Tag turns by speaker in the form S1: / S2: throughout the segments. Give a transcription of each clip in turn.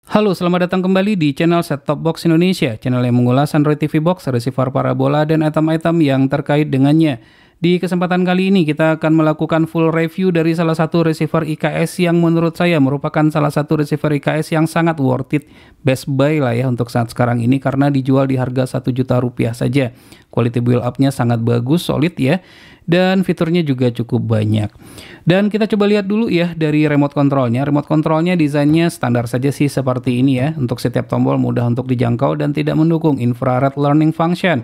S1: Halo, selamat datang kembali di channel Set Top Box Indonesia, channel yang mengulas Android TV Box, receiver parabola, dan item-item yang terkait dengannya. Di kesempatan kali ini kita akan melakukan full review dari salah satu receiver IKS yang menurut saya merupakan salah satu receiver IKS yang sangat worth it, best buy lah ya untuk saat sekarang ini karena dijual di harga 1 juta rupiah saja. Quality build up-nya sangat bagus, solid ya, dan fiturnya juga cukup banyak. Dan kita coba lihat dulu ya dari remote controlnya. Remote controlnya desainnya standar saja sih seperti ini ya. Untuk setiap tombol mudah untuk dijangkau dan tidak mendukung infrared learning function.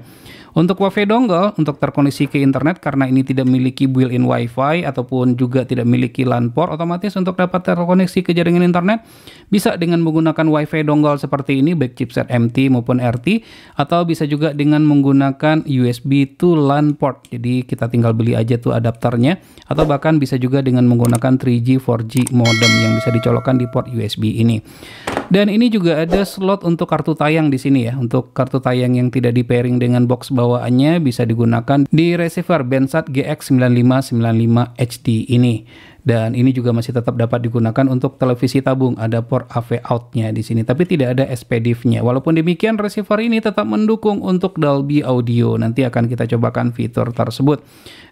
S1: Untuk Wi-Fi dongle, untuk terkoneksi ke internet karena ini tidak memiliki built-in Wi-Fi ataupun juga tidak memiliki LAN port, otomatis untuk dapat terkoneksi ke jaringan internet bisa dengan menggunakan Wi-Fi dongle seperti ini, baik chipset MT maupun RT, atau bisa juga dengan menggunakan USB to LAN port. Jadi kita tinggal beli aja tuh adapternya, atau bahkan bisa juga dengan menggunakan 3G 4G modem yang bisa dicolokkan di port USB ini. Dan ini juga ada slot untuk kartu tayang di sini ya. Untuk kartu tayang yang tidak di-pairing dengan box bawaannya bisa digunakan di receiver Bensat GX9595 HD ini. Dan ini juga masih tetap dapat digunakan untuk televisi tabung. Ada port AV out-nya di sini, tapi tidak ada SPDIF-nya. Walaupun demikian, receiver ini tetap mendukung untuk Dolby Audio. Nanti akan kita cobakan fitur tersebut.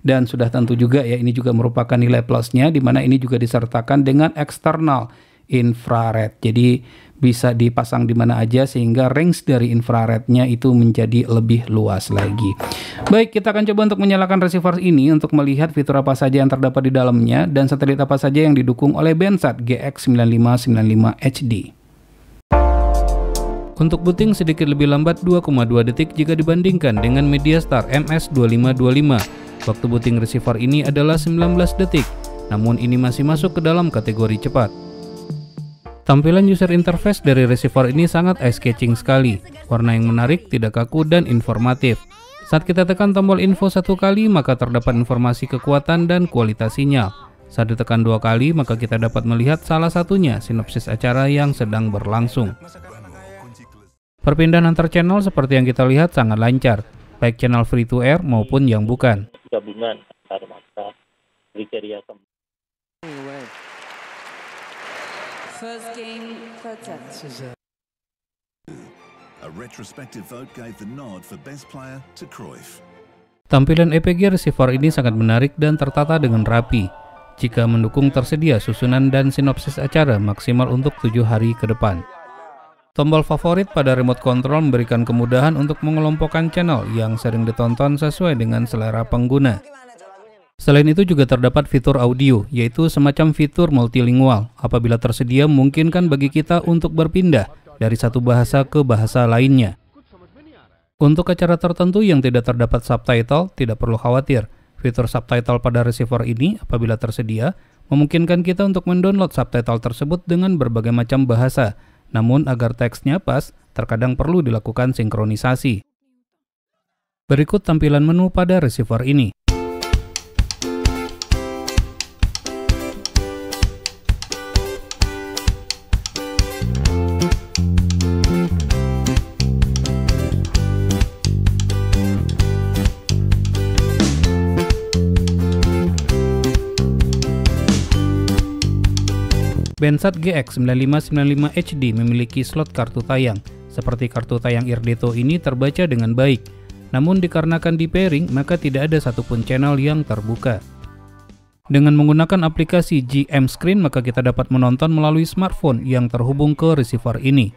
S1: Dan sudah tentu juga ya, ini juga merupakan nilai plusnya, di mana ini juga disertakan dengan eksternal infrared. Jadi bisa dipasang di mana aja sehingga range dari infrarednya itu menjadi lebih luas lagi. Baik, kita akan coba untuk menyalakan receiver ini untuk melihat fitur apa saja yang terdapat di dalamnya dan satelit apa saja yang didukung oleh Bensat GX9595 HD. Untuk booting sedikit lebih lambat 2,2 detik jika dibandingkan dengan MediaStar MS2525. Waktu booting receiver ini adalah 19 detik, namun ini masih masuk ke dalam kategori cepat. Tampilan user interface dari receiver ini sangat eye-catching sekali. Warna yang menarik, tidak kaku, dan informatif. Saat kita tekan tombol info 1 kali, maka terdapat informasi kekuatan dan kualitas sinyal. Saat ditekan 2 kali, maka kita dapat melihat salah satunya sinopsis acara yang sedang berlangsung. Perpindahan antar channel seperti yang kita lihat sangat lancar, baik channel free to air maupun yang bukan.
S2: Gabungan antar mata kriteria
S3: First game protect.
S4: A retrospective vote gave the nod for best player to Cruyff.
S1: Tampilan EPG receiver ini sangat menarik dan tertata dengan rapi. Jika mendukung tersedia susunan dan sinopsis acara maksimal untuk 7 hari ke depan. Tombol favorit pada remote control memberikan kemudahan untuk mengelompokkan channel yang sering ditonton sesuai dengan selera pengguna. Selain itu juga terdapat fitur audio, yaitu semacam fitur multilingual. Apabila tersedia, memungkinkan bagi kita untuk berpindah dari satu bahasa ke bahasa lainnya. Untuk acara tertentu yang tidak terdapat subtitle, tidak perlu khawatir. Fitur subtitle pada receiver ini, apabila tersedia, memungkinkan kita untuk mendownload subtitle tersebut dengan berbagai macam bahasa. Namun agar teksnya pas, terkadang perlu dilakukan sinkronisasi. Berikut tampilan menu pada receiver ini. Bensat GX9595 HD memiliki slot kartu tayang. Seperti kartu tayang Irdeto ini terbaca dengan baik. Namun dikarenakan di pairing, maka tidak ada satupun channel yang terbuka. Dengan menggunakan aplikasi GM Screen, maka kita dapat menonton melalui smartphone yang terhubung ke receiver ini.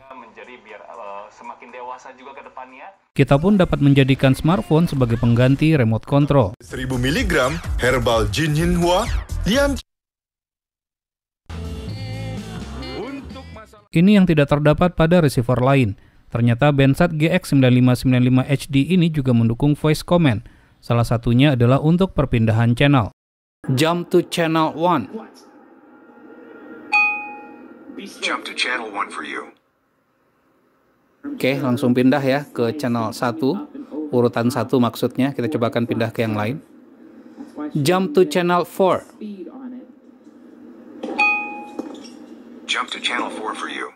S1: Kita pun dapat menjadikan smartphone sebagai pengganti remote control.
S5: 1000 mg herbal Jinhinhua Lian.
S1: Ini yang tidak terdapat pada receiver lain. Ternyata Bensat GX9595 HD ini juga mendukung voice command. Salah satunya adalah untuk perpindahan channel. Jump to channel 1.
S5: Jump to channel 1 for you.
S1: Oke, langsung pindah ya ke channel 1. Urutan 1 maksudnya. Kita coba akan pindah ke yang lain. Jump to channel 4.
S5: Jump to channel 4 for you.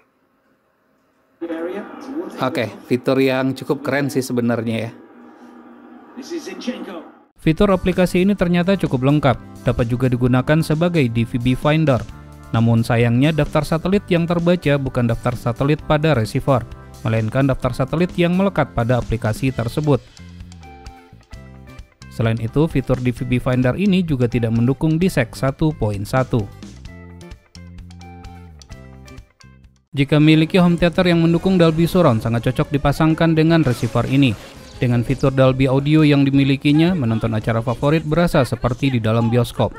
S1: Oke, fitur yang cukup keren sih sebenarnya ya. Fitur aplikasi ini ternyata cukup lengkap, dapat juga digunakan sebagai DVB Finder. Namun sayangnya daftar satelit yang terbaca bukan daftar satelit pada receiver, melainkan daftar satelit yang melekat pada aplikasi tersebut. Selain itu, fitur DVB Finder ini juga tidak mendukung DSEC 1.1. Jika memiliki home theater yang mendukung Dolby Surround, sangat cocok dipasangkan dengan receiver ini. Dengan fitur Dolby Audio yang dimilikinya, menonton acara favorit berasa seperti di dalam bioskop.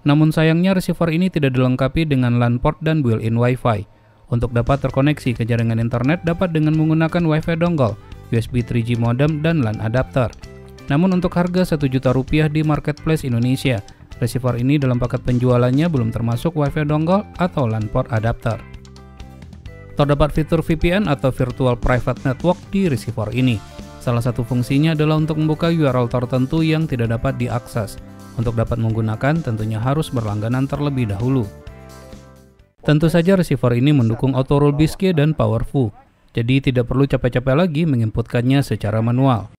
S1: Namun sayangnya receiver ini tidak dilengkapi dengan LAN port dan built-in Wi-Fi. Untuk dapat terkoneksi ke jaringan internet dapat dengan menggunakan Wi-Fi dongle, USB 3G modem, dan LAN adapter. Namun untuk harga Rp1 juta di marketplace Indonesia, receiver ini dalam paket penjualannya belum termasuk Wi-Fi dongle atau LAN port adapter. Terdapat fitur VPN atau Virtual Private Network di receiver ini. Salah satu fungsinya adalah untuk membuka URL tertentu yang tidak dapat diakses. Untuk dapat menggunakan, tentunya harus berlangganan terlebih dahulu. Tentu saja receiver ini mendukung auto roll biscuit dan powerful, jadi tidak perlu capek-capek lagi menginputkannya secara manual.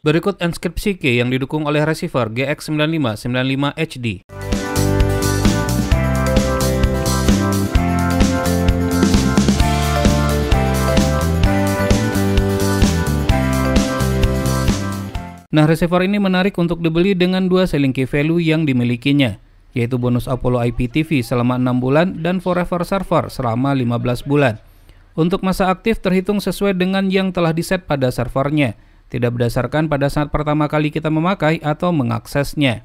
S1: Berikut Enscape CK yang didukung oleh receiver GX9595 HD. Nah, receiver ini menarik untuk dibeli dengan dua selling key value yang dimilikinya, yaitu bonus Apollo IPTV selama 6 bulan dan Forever Server selama 15 bulan. Untuk masa aktif terhitung sesuai dengan yang telah diset pada servernya, tidak berdasarkan pada saat pertama kali kita memakai atau mengaksesnya.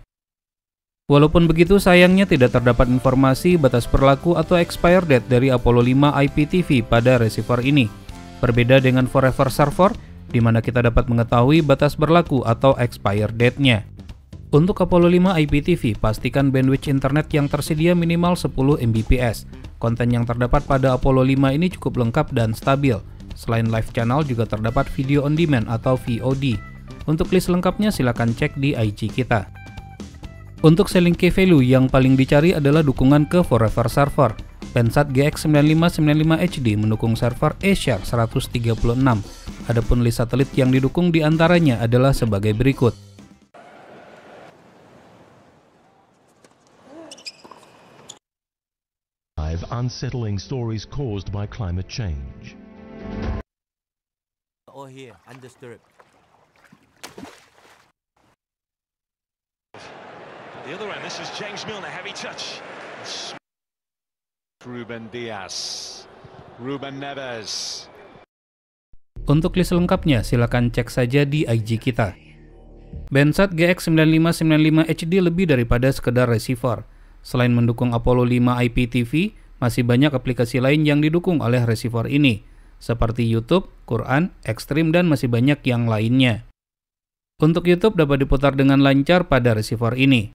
S1: Walaupun begitu, sayangnya tidak terdapat informasi batas berlaku atau expire date dari Apollo 5 IPTV pada receiver ini. Berbeda dengan Forever Server, di mana kita dapat mengetahui batas berlaku atau expire date-nya. Untuk Apollo 5 IPTV, pastikan bandwidth internet yang tersedia minimal 10 Mbps. Konten yang terdapat pada Apollo 5 ini cukup lengkap dan stabil. Selain live channel, juga terdapat video on demand atau VOD. Untuk list lengkapnya silakan cek di IG kita. Untuk selling key value yang paling dicari adalah dukungan ke Forever Server. Pensat GX9595 HD mendukung server Asia 136. Adapun list satelit yang didukung diantaranya adalah sebagai berikut.
S6: Unsettling stories caused by climate change.
S7: Or here, undisturbed.
S8: The other end, this is James Milner, heavy touch. Ruben Dias, Ruben Neves.
S1: Untuk list lengkapnya silakan cek saja di IG kita. Pensat GX9595 HD lebih daripada sekedar receiver. Selain mendukung Apollo 5 IPTV, masih banyak aplikasi lain yang didukung oleh receiver ini, seperti YouTube, Quran, Extreme, dan masih banyak yang lainnya. Untuk YouTube dapat diputar dengan lancar pada receiver ini.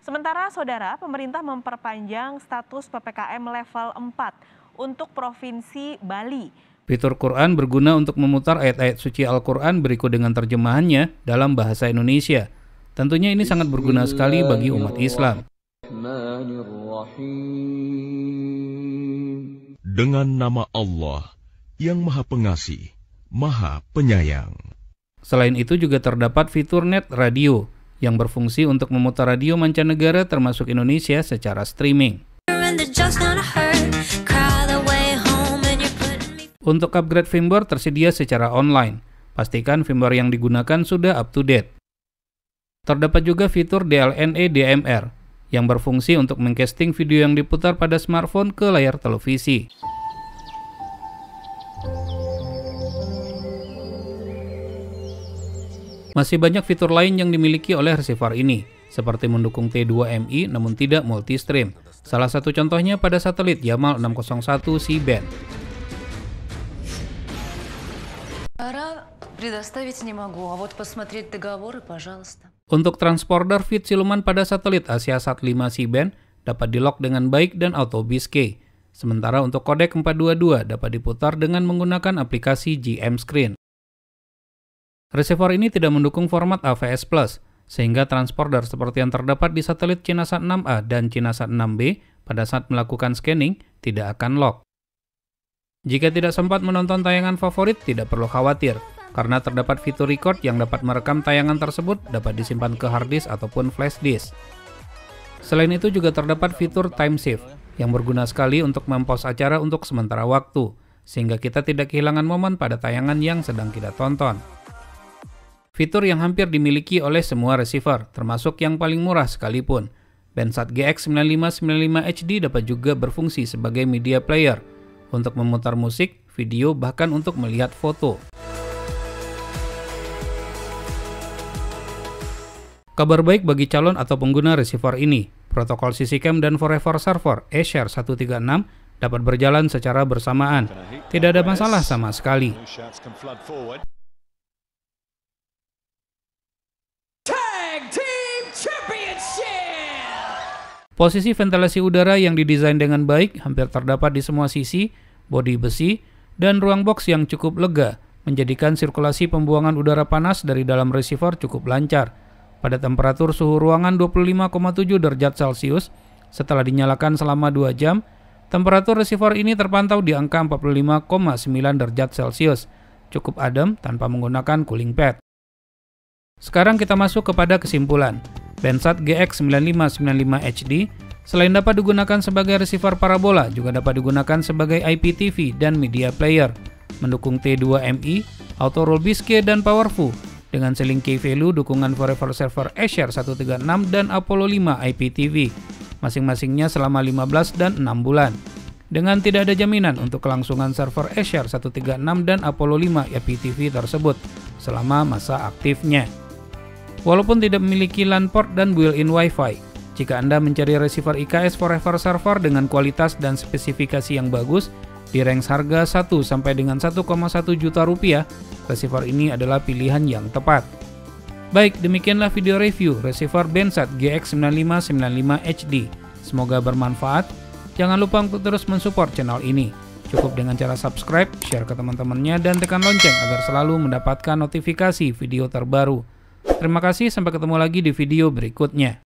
S9: Sementara, Saudara, pemerintah memperpanjang status PPKM level 4 untuk Provinsi Bali.
S1: Fitur Quran berguna untuk memutar ayat-ayat suci Al-Quran berikut dengan terjemahannya dalam bahasa Indonesia. Tentunya ini sangat berguna sekali bagi umat Islam.
S6: Dengan nama Allah yang Maha Pengasih, Maha Penyayang.
S1: Selain itu juga terdapat fitur Net Radio yang berfungsi untuk memutar radio mancanegara termasuk Indonesia secara streaming. Untuk upgrade firmware tersedia secara online. Pastikan firmware yang digunakan sudah up to date. Terdapat juga fitur DLNA DMR yang berfungsi untuk mengcasting video yang diputar pada smartphone ke layar televisi. Masih banyak fitur lain yang dimiliki oleh receiver ini, seperti mendukung T2MI namun tidak multi-stream. Salah satu contohnya pada satelit Yamal 601 C-band. Untuk transponder feed siluman pada satelit AsiaSat 5 C-band dapat di-lock dengan baik dan auto biscay. Sementara untuk kodek 422 dapat diputar dengan menggunakan aplikasi GM Screen. Receiver ini tidak mendukung format AVS+, sehingga transponder seperti yang terdapat di satelit CinaSat 6A dan CinaSat 6B pada saat melakukan scanning tidak akan lock. Jika tidak sempat menonton tayangan favorit, tidak perlu khawatir. karena terdapat fitur record yang dapat merekam tayangan tersebut dapat disimpan ke hard disk ataupun flash disk. Selain itu juga terdapat fitur time save yang berguna sekali untuk mempause acara untuk sementara waktu, sehingga kita tidak kehilangan momen pada tayangan yang sedang kita tonton. Fitur yang hampir dimiliki oleh semua receiver, termasuk yang paling murah sekalipun, Bensat GX9595 HD dapat juga berfungsi sebagai media player untuk memutar musik, video, bahkan untuk melihat foto. Kabar baik bagi calon atau pengguna receiver ini, protokol CC-Cam dan Forever Server eShare 136 dapat berjalan secara bersamaan. Tidak ada masalah sama sekali. Posisi ventilasi udara yang didesain dengan baik hampir terdapat di semua sisi, bodi besi, dan ruang box yang cukup lega, menjadikan sirkulasi pembuangan udara panas dari dalam receiver cukup lancar. Pada temperatur suhu ruangan 25,7 derajat Celcius, setelah dinyalakan selama 2 jam, temperatur receiver ini terpantau di angka 45,9 derajat Celcius, cukup adem tanpa menggunakan cooling pad. Sekarang kita masuk kepada kesimpulan. Bensat GX9595 HD selain dapat digunakan sebagai receiver parabola, juga dapat digunakan sebagai IPTV dan media player, mendukung T2MI, Auto Roll Bisque, dan Powerful, dengan seling key value dukungan Forever Server eShare 136 dan Apollo 5 IPTV, masing-masingnya selama 15 dan 6 bulan. Dengan tidak ada jaminan untuk kelangsungan server eShare 136 dan Apollo 5 IPTV tersebut selama masa aktifnya. Walaupun tidak memiliki LAN port dan built-in Wi-Fi, jika Anda mencari receiver IKS Forever Server dengan kualitas dan spesifikasi yang bagus, di range harga 1 sampai dengan 1,1 juta rupiah, receiver ini adalah pilihan yang tepat. Baik, demikianlah video review receiver Bensat GX9595 HD. Semoga bermanfaat. Jangan lupa untuk terus mensupport channel ini. Cukup dengan cara subscribe, share ke teman-temannya, dan tekan lonceng agar selalu mendapatkan notifikasi video terbaru. Terima kasih, sampai ketemu lagi di video berikutnya.